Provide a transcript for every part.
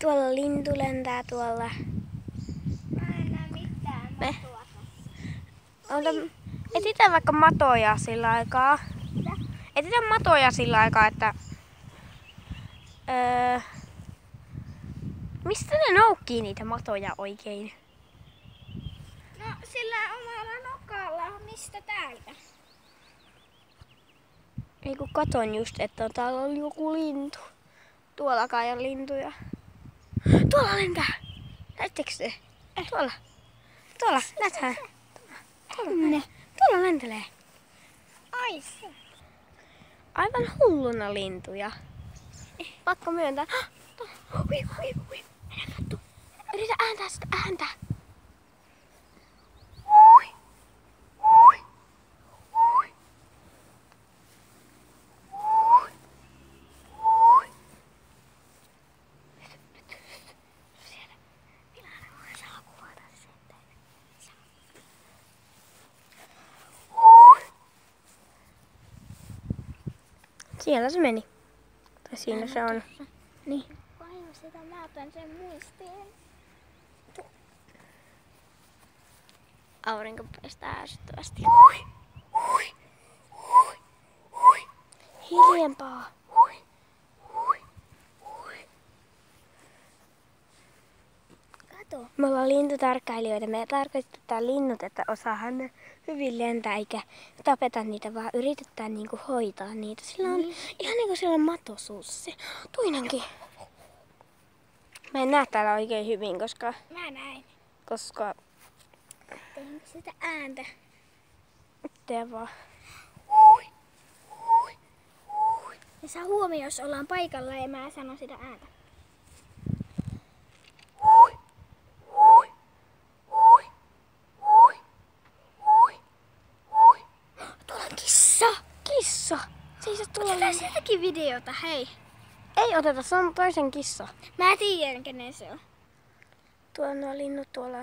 Tuolla lintu lentää tuolla. Mä en näe mitään matoa tässä. Etsitään vaikka matoja sillä aikaa. Mitä? Etsitään matoja sillä aikaa, että... mistä ne noukkii niitä matoja oikein? No sillä omalla nokalla. Mistä täältä? Ei kun katon just, että täällä on joku lintu. Tuollakaan ei ole lintuja. Tuolla lentää! Näettekö se? Tuolla. Tuolla, näethän. Tuolla lentelee. Ai se. Aivan hulluna lintuja. Pakko myöntää. Mennä katso. Yritä ääntää sitä ääntä. Siellä se meni. Tai siinä se on. Niin. Vaiva sitä, mä otan sen muistiin. Aurinko paistaa ärsyttävästi. Hiljempaa. Kato. Me ollaan lintutarkkailijoita. Me tarkoitetaan linnut, että osaahan ne hyvin lentää eikä tapeta niitä, vaan yritetään niinku hoitaa niitä. Sillä on ihan niinku siellä on mato suussa. Se toinenkin. Mä en näe täällä oikein hyvin, koska... Mä näin. Tehdäänkö sitä ääntä? Tee vaan. Ja saa huomioon, jos ollaan paikalla ja mä sanon sitä ääntä. Tuolla on kissa! Kissa! Seisä tuolla. Otetaan sieltäkin videota, hei. Ei oteta, se on toisen kissa. Mä tiedän, kenen se on. Tuolla nuo linnut tuolla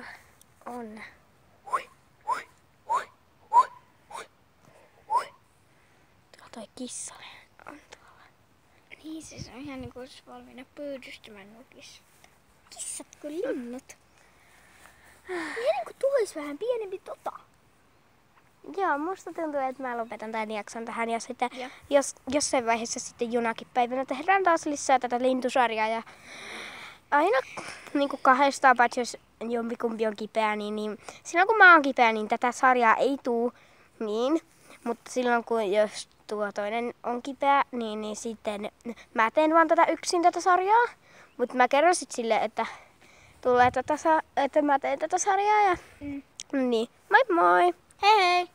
on. Tuolla toi kissa on tuolla. Niin, se on ihan niinku olisi valmiina pyydystämään nukissa. Kissat kuin linnut. Niin kuin tuo olisi vähän pienempi tota. Joo, musta tuntuu, että mä lopetan tämän jakson tähän ja sitten Joo. jos jossain vaiheessa sitten jonakin päivänä tehdään taas lisää tätä lintusarjaa ja aina niin kuin kahdestaan, paitsi jos jompikumpi on kipeä, niin silloin kun mä oon kipeä, niin tätä sarjaa ei tuu niin, mutta silloin kun jos tuo toinen on kipeä, niin sitten mä teen vaan tätä yksin tätä sarjaa, mutta mä kerron sitten sille, että tulee että mä teen tätä sarjaa ja niin, moi moi! Hei hei!